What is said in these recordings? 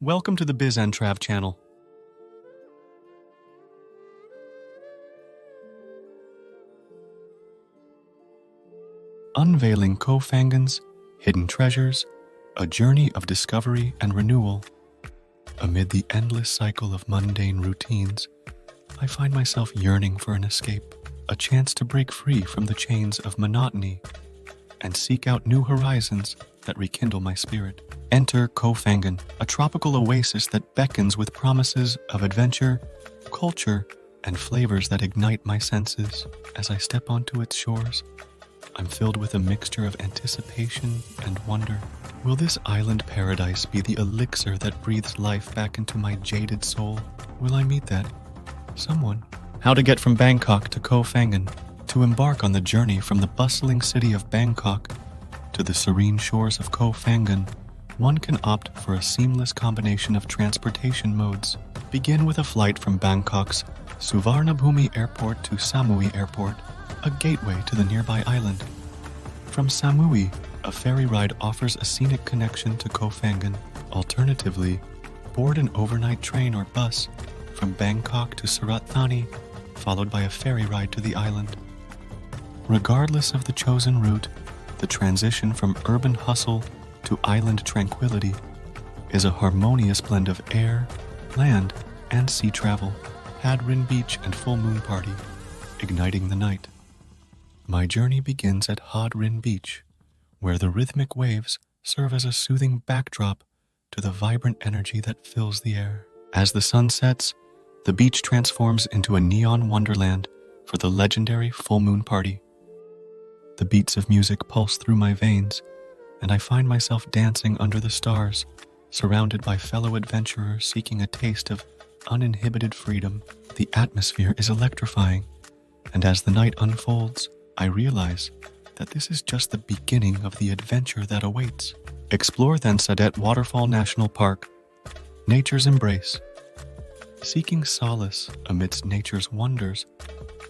Welcome to the Biz and Trav channel. Unveiling Koh Phangan's hidden treasures, a journey of discovery and renewal. Amid the endless cycle of mundane routines, I find myself yearning for an escape, a chance to break free from the chains of monotony and seek out new horizons that rekindle my spirit. Enter Koh Phangan, a tropical oasis that beckons with promises of adventure, culture, and flavors that ignite my senses. As I step onto its shores, I'm filled with a mixture of anticipation and wonder. Will this island paradise be the elixir that breathes life back into my jaded soul? Will I meet that someone? How to get from Bangkok to Koh Phangan. To embark on the journey from the bustling city of Bangkok to the serene shores of Koh Phangan, one can opt for a seamless combination of transportation modes. Begin with a flight from Bangkok's Suvarnabhumi Airport to Samui Airport, a gateway to the nearby island. From Samui, a ferry ride offers a scenic connection to Koh Phangan. Alternatively, board an overnight train or bus from Bangkok to Surat Thani, followed by a ferry ride to the island. Regardless of the chosen route, the transition from urban hustle to island tranquility is a harmonious blend of air, land, and sea travel. Hadrin Beach and Full Moon Party, igniting the night. My journey begins at Hadrin Beach, where the rhythmic waves serve as a soothing backdrop to the vibrant energy that fills the air. As the sun sets, the beach transforms into a neon wonderland for the legendary Full Moon Party. The beats of music pulse through my veins, and I find myself dancing under the stars, surrounded by fellow adventurers seeking a taste of uninhibited freedom. The atmosphere is electrifying, and as the night unfolds, I realize that this is just the beginning of the adventure that awaits. Explore Than Sadet Waterfall National Park, nature's embrace. Seeking solace amidst nature's wonders,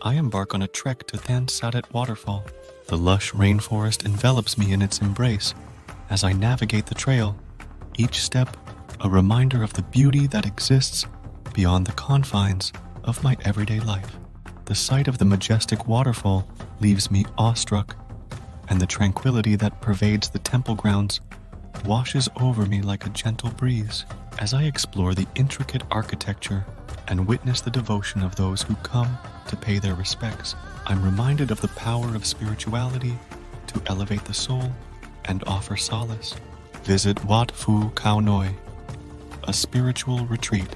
I embark on a trek to Than Sadet Waterfall. The lush rainforest envelops me in its embrace as I navigate the trail, each step a reminder of the beauty that exists beyond the confines of my everyday life. The sight of the majestic waterfall leaves me awestruck, and the tranquility that pervades the temple grounds washes over me like a gentle breeze. As I explore the intricate architecture and witness the devotion of those who come to pay their respects, I'm reminded of the power of spirituality to elevate the soul and offer solace. Visit Wat Phu Khao Noi, a spiritual retreat.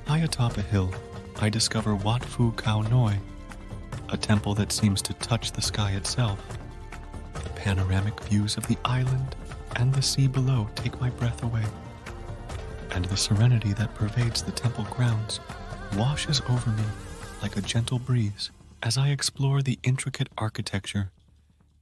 High atop a hill, I discover Wat Phu Khao Noi, a temple that seems to touch the sky itself. The panoramic views of the island and the sea below take my breath away, and the serenity that pervades the temple grounds washes over me like a gentle breeze. As I explore the intricate architecture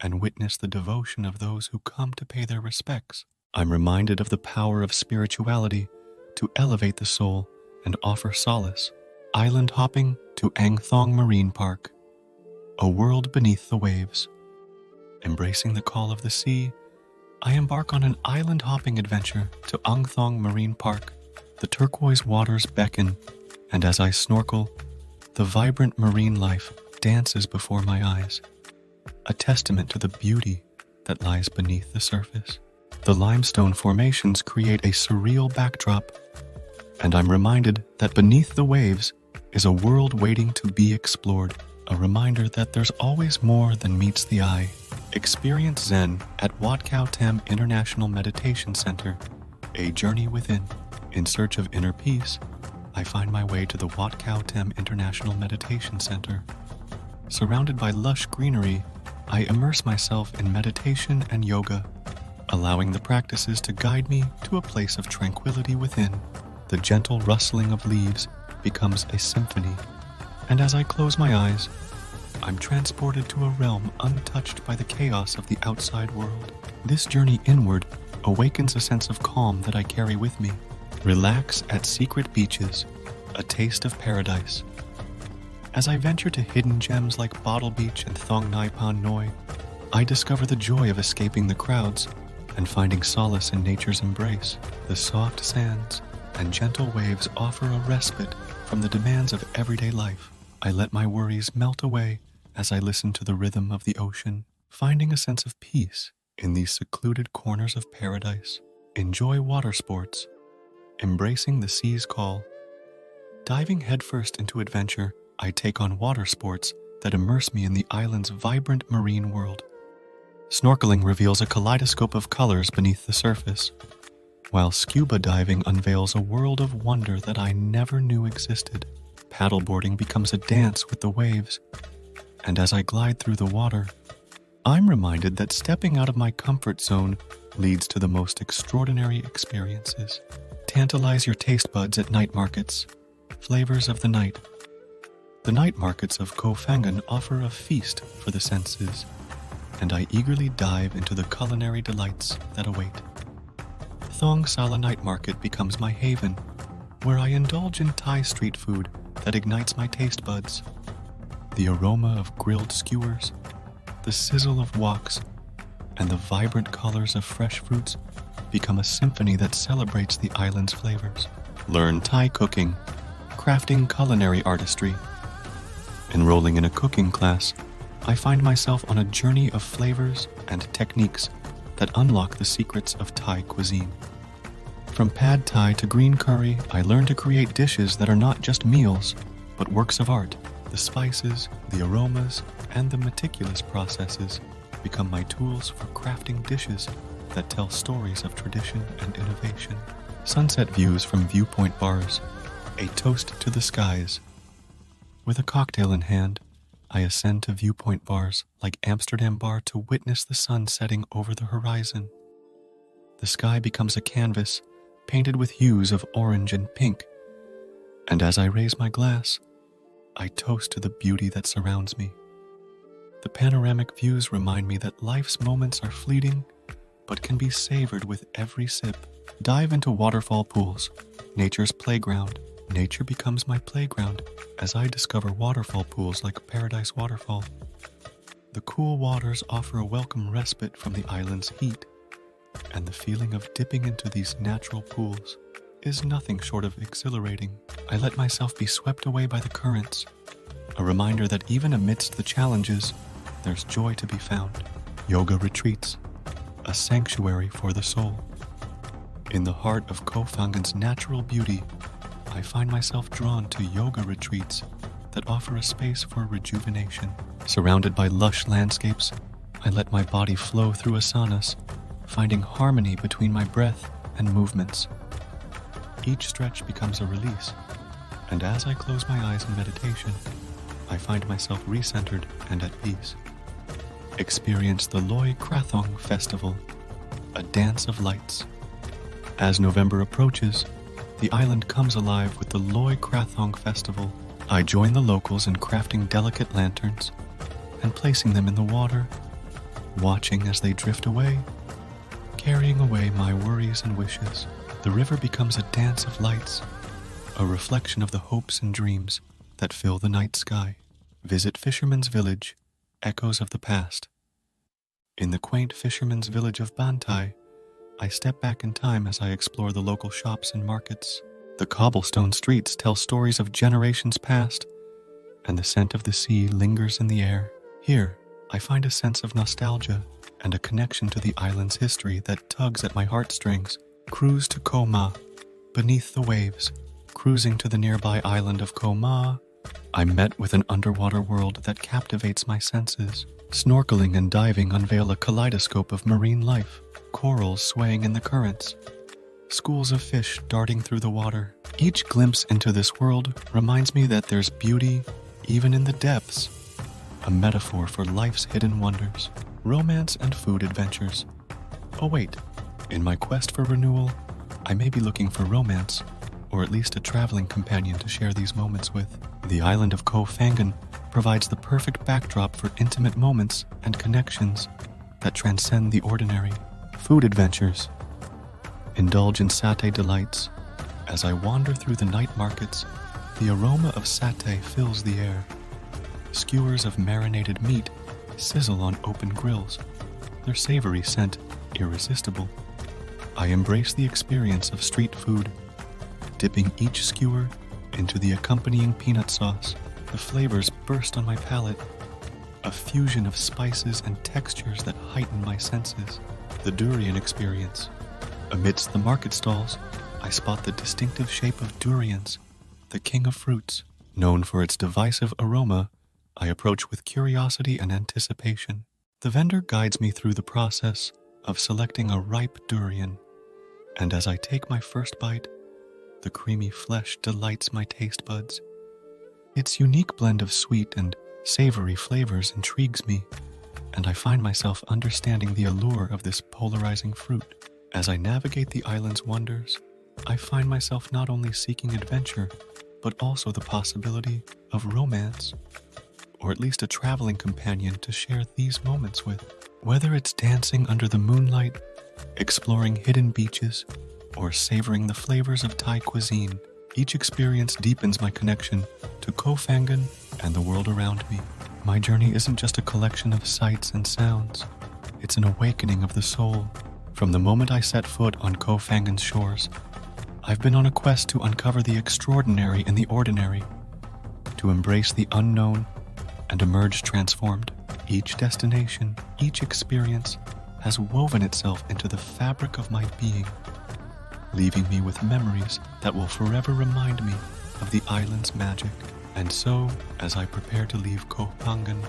and witness the devotion of those who come to pay their respects, I'm reminded of the power of spirituality to elevate the soul and offer solace. Island hopping to Ang Thong Marine Park, a world beneath the waves. Embracing the call of the sea, I embark on an island hopping adventure to Ang Thong Marine Park. The turquoise waters beckon, and as I snorkel, the vibrant marine life dances before my eyes, a testament to the beauty that lies beneath the surface. The limestone formations create a surreal backdrop, and I'm reminded that beneath the waves is a world waiting to be explored, a reminder that there's always more than meets the eye. Experience Zen at Wat Khao Tem International Meditation Center, a journey within. In search of inner peace, I find my way to the Wat Khao Tem International Meditation Center. Surrounded by lush greenery, I immerse myself in meditation and yoga, allowing the practices to guide me to a place of tranquility within. The gentle rustling of leaves becomes a symphony, and as I close my eyes, I'm transported to a realm untouched by the chaos of the outside world. This journey inward awakens a sense of calm that I carry with me. Relax at secret beaches, a taste of paradise. As I venture to hidden gems like Bottle Beach and Thong Nai Pan Noi, I discover the joy of escaping the crowds and finding solace in nature's embrace. The soft sands and gentle waves offer a respite from the demands of everyday life. I let my worries melt away as I listen to the rhythm of the ocean, finding a sense of peace in these secluded corners of paradise. Enjoy water sports, embracing the sea's call. Diving headfirst into adventure, I take on water sports that immerse me in the island's vibrant marine world. Snorkeling reveals a kaleidoscope of colors beneath the surface, while scuba diving unveils a world of wonder that I never knew existed. Paddleboarding becomes a dance with the waves, and as I glide through the water, I'm reminded that stepping out of my comfort zone leads to the most extraordinary experiences. Tantalize your taste buds at night markets. Flavors of the night. The night markets of Koh Phangan offer a feast for the senses, and I eagerly dive into the culinary delights that await. Thong Sala Night Market becomes my haven, where I indulge in Thai street food that ignites my taste buds. The aroma of grilled skewers, the sizzle of woks, and the vibrant colors of fresh fruits become a symphony that celebrates the island's flavors. Learn Thai cooking, crafting culinary artistry. Enrolling in a cooking class, I find myself on a journey of flavors and techniques that unlock the secrets of Thai cuisine. From pad Thai to green curry, I learn to create dishes that are not just meals, but works of art. The spices, the aromas, and the meticulous processes become my tools for crafting dishes that tell stories of tradition and innovation. Sunset views from viewpoint bars, a toast to the skies. With a cocktail in hand, I ascend to viewpoint bars like Amsterdam Bar to witness the sun setting over the horizon. The sky becomes a canvas painted with hues of orange and pink, and as I raise my glass, I toast to the beauty that surrounds me. The panoramic views remind me that life's moments are fleeting, but can be savored with every sip. Dive into waterfall pools, nature's playground. Nature becomes my playground as I discover waterfall pools like Paradise Waterfall. The cool waters offer a welcome respite from the island's heat, and the feeling of dipping into these natural pools is nothing short of exhilarating. I let myself be swept away by the currents, a reminder that even amidst the challenges, there's joy to be found. Yoga retreats, a sanctuary for the soul. In the heart of Koh Phangan's natural beauty, I find myself drawn to yoga retreats that offer a space for rejuvenation. Surrounded by lush landscapes, I let my body flow through asanas, finding harmony between my breath and movements. Each stretch becomes a release, and as I close my eyes in meditation, I find myself recentered and at peace. Experience the Loy Krathong Festival, a dance of lights. As November approaches, the island comes alive with the Loy Krathong Festival. I join the locals in crafting delicate lanterns and placing them in the water, watching as they drift away, carrying away my worries and wishes. The river becomes a dance of lights, a reflection of the hopes and dreams that fill the night sky. Visit Fisherman's Village, echoes of the past. In the quaint fisherman's village of Bantai, I step back in time as I explore the local shops and markets. The cobblestone streets tell stories of generations past, and the scent of the sea lingers in the air. Here, I find a sense of nostalgia and a connection to the island's history that tugs at my heartstrings. Cruise to Koh Ma, beneath the waves. Cruising to the nearby island of Koh Ma, I'm met with an underwater world that captivates my senses. Snorkeling and diving unveil a kaleidoscope of marine life. Corals swaying in the currents, schools of fish darting through the water. Each glimpse into this world reminds me that there's beauty even in the depths, a metaphor for life's hidden wonders. Romance and food adventures. Oh wait, in my quest for renewal, I may be looking for romance, or at least a traveling companion to share these moments with. The island of Koh Phangan provides the perfect backdrop for intimate moments and connections that transcend the ordinary. Food adventures. Indulge in satay delights. As I wander through the night markets, the aroma of satay fills the air. Skewers of marinated meat sizzle on open grills, their savory scent irresistible, I embrace the experience of street food, dipping each skewer into the accompanying peanut sauce. The flavors burst on my palate, a fusion of spices and textures that heighten my senses. The durian experience. Amidst the market stalls, I spot the distinctive shape of durians, the king of fruits. Known for its divisive aroma, I approach with curiosity and anticipation. The vendor guides me through the process of selecting a ripe durian, and as I take my first bite, the creamy flesh delights my taste buds. Its unique blend of sweet and savory flavors intrigues me, and I find myself understanding the allure of this polarizing fruit. As I navigate the island's wonders, I find myself not only seeking adventure, but also the possibility of romance, or at least a traveling companion to share these moments with. Whether it's dancing under the moonlight, exploring hidden beaches, or savoring the flavors of Thai cuisine, each experience deepens my connection to Koh Phangan and the world around me. My journey isn't just a collection of sights and sounds, it's an awakening of the soul. From the moment I set foot on Koh Phangan's shores, I've been on a quest to uncover the extraordinary in the ordinary, to embrace the unknown and emerge transformed. Each destination, each experience has woven itself into the fabric of my being, leaving me with memories that will forever remind me of the island's magic. And so, as I prepare to leave Koh Phangan,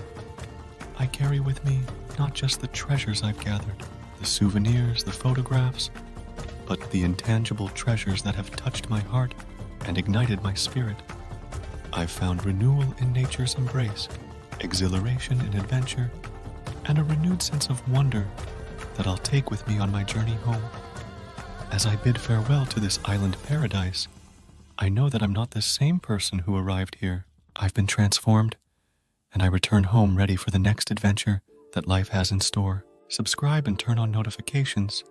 I carry with me not just the treasures I've gathered, the souvenirs, the photographs, but the intangible treasures that have touched my heart and ignited my spirit. I've found renewal in nature's embrace, exhilaration in adventure, and a renewed sense of wonder that I'll take with me on my journey home. As I bid farewell to this island paradise, I know that I'm not the same person who arrived here. I've been transformed, and I return home ready for the next adventure that life has in store. Subscribe and turn on notifications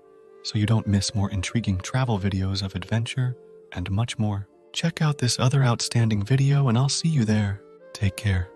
so you don't miss more intriguing travel videos of adventure and much more. Check out this other outstanding video and I'll see you there. Take care.